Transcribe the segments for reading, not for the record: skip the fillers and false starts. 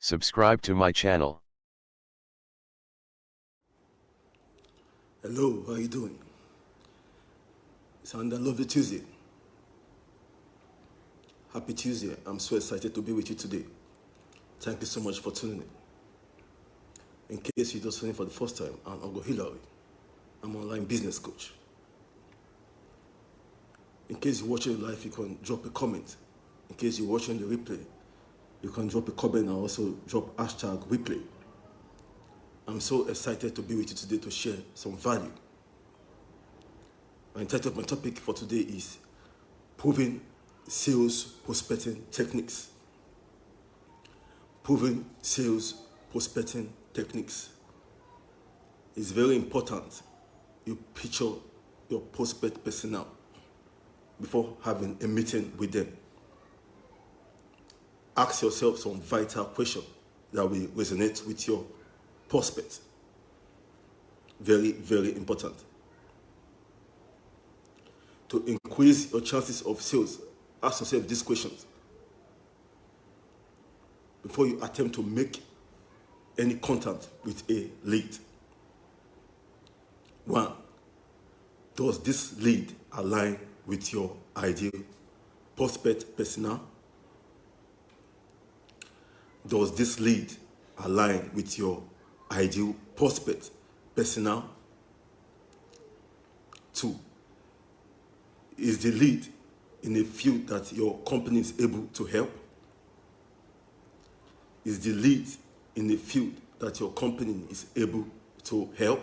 Subscribe to my channel. Hello, how are you doing? It's another lovely Tuesday. Happy Tuesday. I'm so excited to be with you today. Thank you so much for tuning in. In case you're just tuning for the first time, I'm Ogo Hillary. I'm an online business coach. In case you're watching live, you can drop a comment. In case you're watching the replay, you can drop a comment and also drop hashtag replay. I'm so excited to be with you today to share some value. My title of my topic for today is Proven Sales Prospecting Techniques. Proven Sales Prospecting Techniques. It's very important you picture your prospect personnel before having a meeting with them. Ask yourself some vital questions that will resonate with your prospect. Very, very important. To increase your chances of sales, ask yourself these questions before you attempt to make any contact with a lead. 1. Does this lead align with your ideal prospect personnel? Does this lead align with your ideal prospect personnel? 2. Is the lead in a field that your company is able to help? Is the lead in a field that your company is able to help?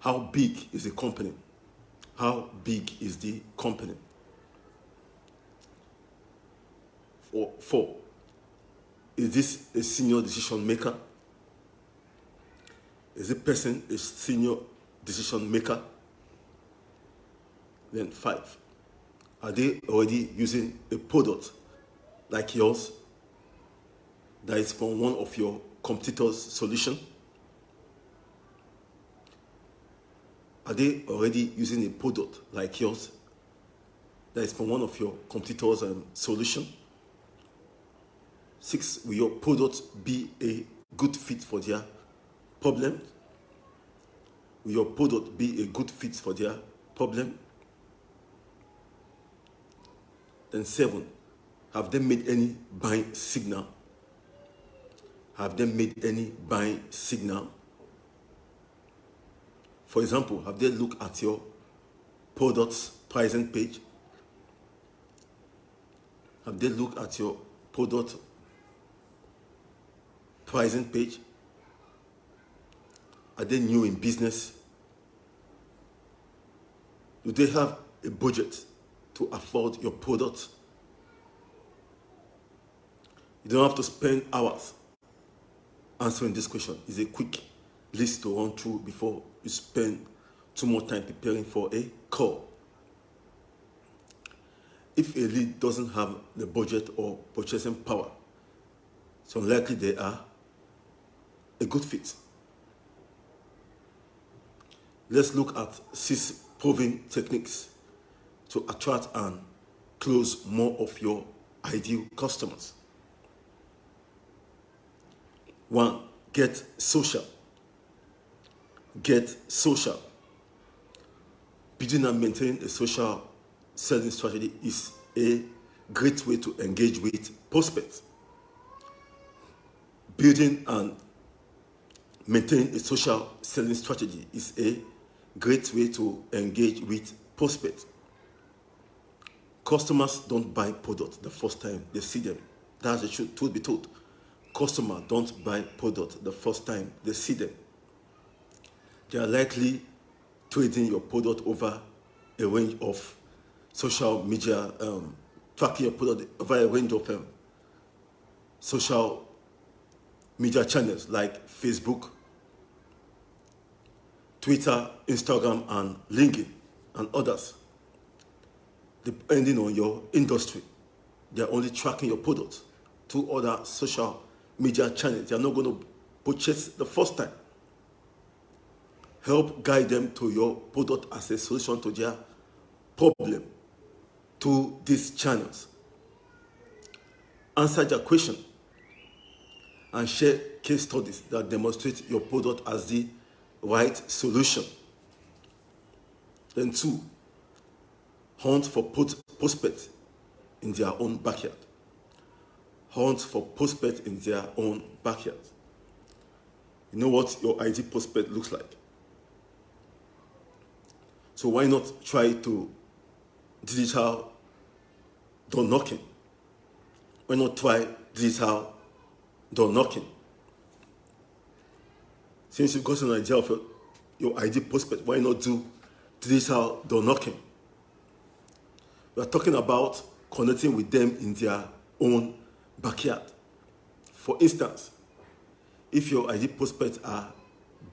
How big is the company? How big is the company? 4. Is this a senior decision maker? Is the person a senior decision maker? Then 5. Are they already using a product like yours that is from one of your competitors' solution? Are they already using a product like yours that is from one of your competitors' solution? 6. Will your product be a good fit for their problem? Will your product be a good fit for their problem? Then 7. Have they made any buying signal? Have they made any buying signal? For example, have they looked at your product's pricing page? Have they looked at your product pricing page? Are they new in business? Do they have a budget to afford your product? You don't have to spend hours answering this question. It's a quick list to run through before you spend too much time preparing for a call. If a lead doesn't have the budget or purchasing power, it's unlikely they are a good fit. Let's look at 6 proven techniques to attract and close more of your ideal customers. 1. Get social. Get social. Building and maintaining a social selling strategy is a great way to engage with prospects. Building and maintaining a social selling strategy is a great way to engage with prospects. Customers don't buy products the first time they see them. That's the truth be told. Customers don't buy products the first time they see them. They are likely trading your product over a range of social media, tracking your product over a range of social media channels like Facebook, Twitter, Instagram, and LinkedIn, and others. Depending on your industry, they are only tracking your product through other social media channels. They are not going to purchase the first time. Help guide them to your product as a solution to their problem through these channels. answer their question, and share case studies that demonstrate your product as the right solution. Then 2, hunt for prospects in their own backyard. Hunt for prospects in their own backyard. You know what your ideal prospect looks like. So why not try to digital door knocking? Why not try digital door knocking? Since you've got an idea of your ideal prospect, why not do digital door knocking? We are talking about connecting with them in their own backyard. For instance, if your ideal prospects are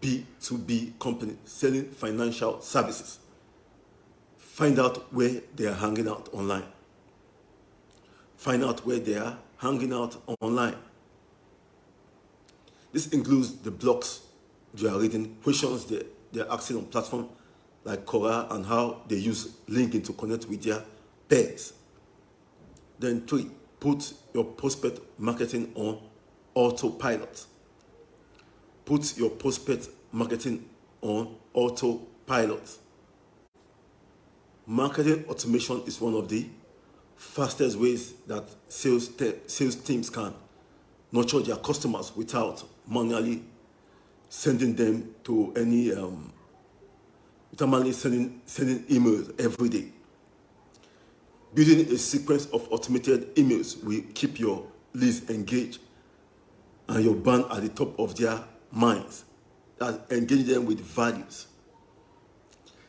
B2B companies selling financial services, find out where they are hanging out online. Find out where they are hanging out online. This includes the blogs they are reading, questions they are asking on platforms like Quora, and how they use LinkedIn to connect with their peers. Then 3, put your prospect marketing on autopilot. Put your prospect marketing on autopilot. Marketing automation is one of the fastest ways that sales teams can nurture their customers without manually sending them to any sending emails every day. Building a sequence of automated emails will keep your leads engaged and your brand at the top of their minds. That engage them with values.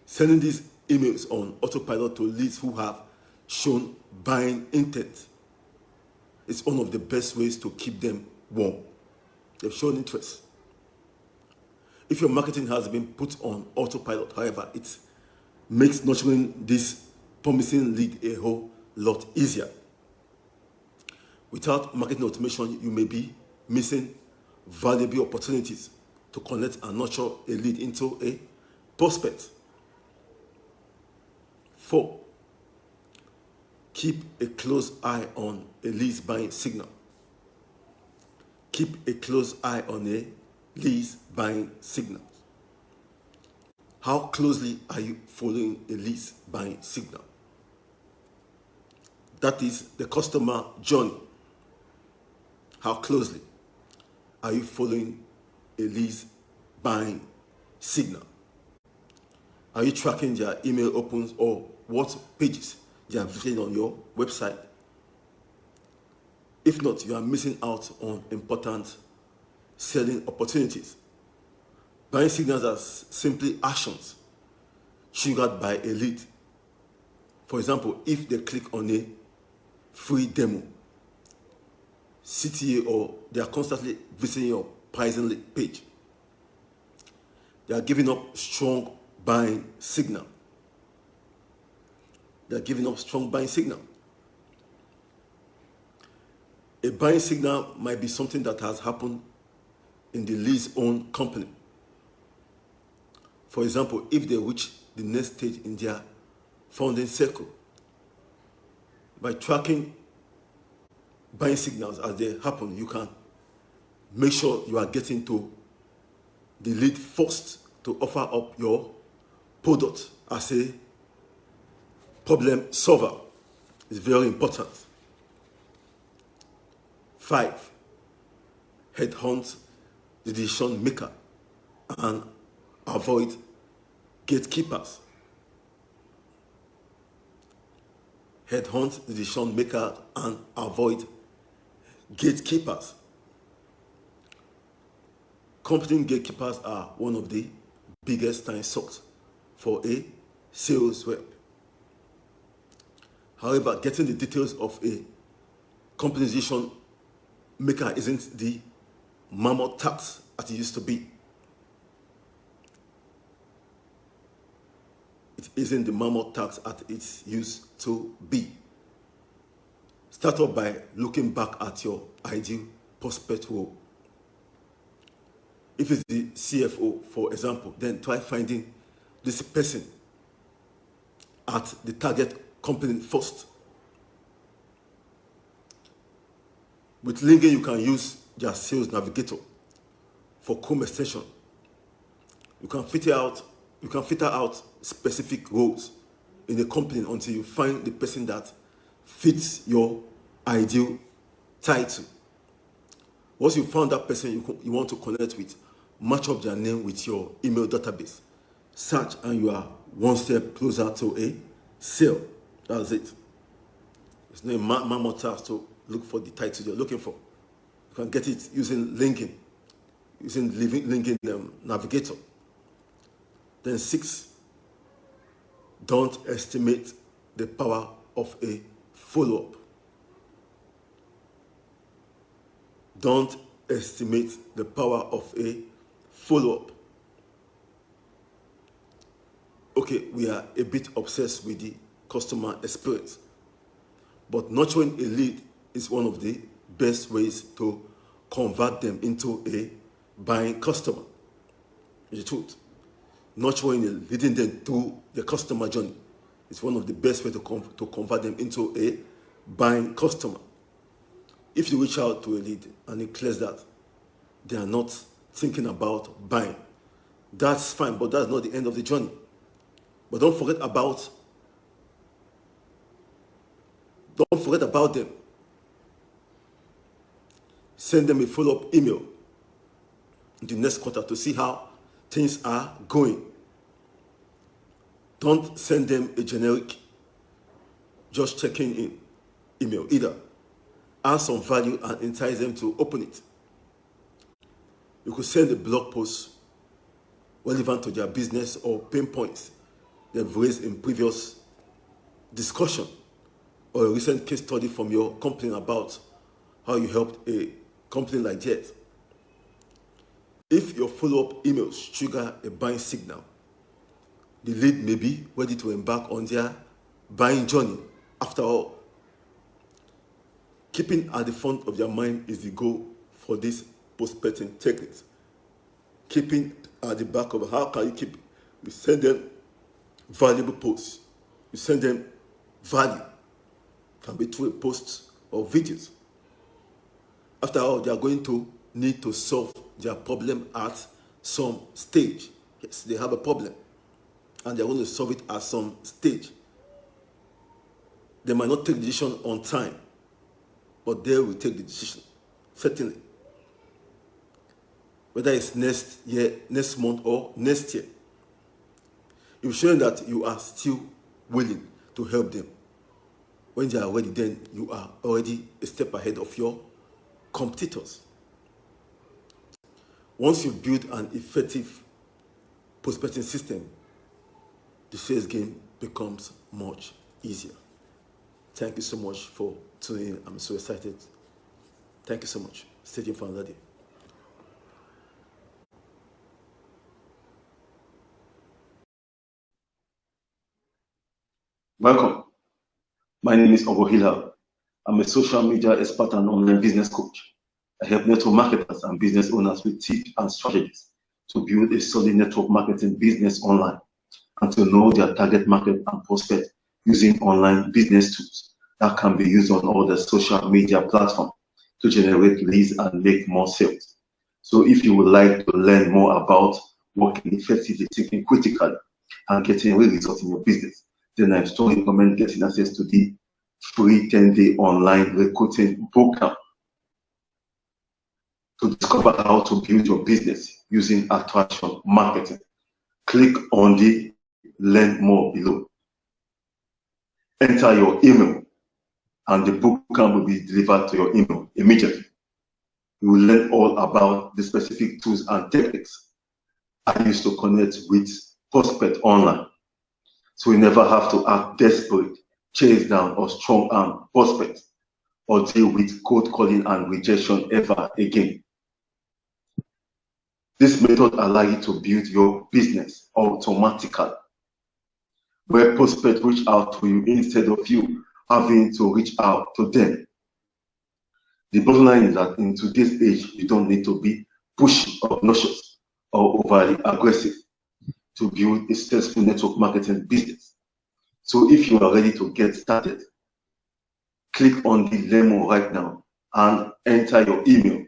Sending these emails on autopilot to leads who have shown buying intent is one of the best ways to keep them warm. They've shown interest. If your marketing has been put on autopilot, however, it makes nurturing this promising lead a whole lot easier. Without marketing automation, you may be missing valuable opportunities to connect and nurture a lead into a prospect. 4, keep a close eye on a lead buying signal. Keep a close eye on a lead buying signal. How closely are you following a lead buying signal? That is the customer journey. How closely are you following a lead buying signal? Are you tracking their email opens or what pages they are visiting on your website? If not, you are missing out on important selling opportunities. Buying signals are simply actions triggered by a lead. For example, if they click on a free demo, CTA, or they are constantly visiting your pricing page, they are giving up strong buying signal. They are giving up strong buying signal. A buying signal might be something that has happened in the lead's own company. For example, if they reach the next stage in their founding circle, by tracking buying signals as they happen, you can make sure you are getting to the lead first to offer up your product as a problem solver. It's very important. 5, headhunt the decision maker and avoid gatekeepers. Headhunt the decision maker and avoid gatekeepers. Competing gatekeepers are one of the biggest time sucks for a sales rep. However, getting the details of a company's decision maker isn't the mammoth task as it used to be. It isn't the mammoth task as it used to be. Start off by looking back at your ideal prospect role. If it's the CFO, for example, then try finding this person at the target company first. With LinkedIn, you can use their sales navigator for Chrome extension. You can filter out specific roles in the company until you find the person that fits your ideal title. Once you found that person you want to connect with, match up their name with your email database, search, and you are one step closer to a sale. That's it. It's not a mammoth task to look for the title you're looking for. You can get it using LinkedIn, using LinkedIn Navigator. Then 6, don't estimate the power of a follow-up. Don't estimate the power of a follow-up. Okay, we are a bit obsessed with the customer experience, but nurturing a lead is one of the best ways to convert them into a buying customer. It's the truth. Nurturing and leading them through the customer journey is one of the best ways to convert them into a buying customer. If you reach out to a lead and it clears that they are not thinking about buying, that's fine, but that's not the end of the journey. But don't forget about them. Send them a follow-up email in the next quarter to see how things are going. Don't send them a generic just checking in email either. Add some value and entice them to open it. You could send a blog post relevant to their business or pain points they've raised in previous discussion, or a recent case study from your company about how you helped a company like that. If your follow-up emails trigger a buying signal, the lead may be ready to embark on their buying journey. After all, keeping at the front of their mind is the goal for these prospecting techniques. Keeping at the back of how can you keep? You send them valuable posts. You send them value. Can be through a post or videos. After all, they are going to need to solve their problem at some stage. Yes, they have a problem, and they're going to solve it at some stage. They might not take the decision on time, but they will take the decision, certainly. Whether it's next year, next month, or next year. You've shown that you are still willing to help them. When they are ready, then you are already a step ahead of your competitors. Once you've built an effective prospecting system, the sales game becomes much easier. Thank you so much for tuning in. I'm so excited. Thank you so much. Stay tuned for another day. Welcome. My name is Ogo Hilal. I'm a social media expert and online business coach. I help network marketers and business owners with tips and strategies to build a solid network marketing business online and to know their target market and prospect using online business tools that can be used on all the social media platforms to generate leads and make more sales. So if you would like to learn more about working effectively, thinking critically, and getting real results in your business, then I strongly recommend getting access to the free 10-day online recruiting program to discover how to build your business using attraction marketing. Click on the Learn More below. Enter your email, and the program will be delivered to your email immediately. You will learn all about the specific tools and techniques I use to connect with prospects online. So you never have to act desperate, chase down, or strong arm prospects, or deal with cold calling and rejection ever again. This method allows you to build your business automatically, where prospects reach out to you instead of you having to reach out to them. The bottom line is that in today's age, you don't need to be pushy, obnoxious, or overly aggressive to build a successful network marketing business. So if you are ready to get started, click on the Learn More right now and enter your email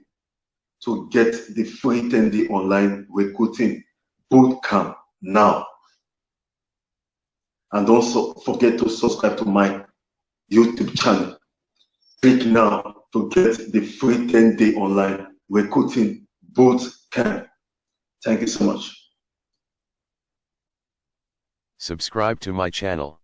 to get the free 10-day online recruiting bootcamp now. And don't forget to subscribe to my YouTube channel. Click now to get the free 10-day online recruiting bootcamp. Thank you so much. Subscribe to my channel.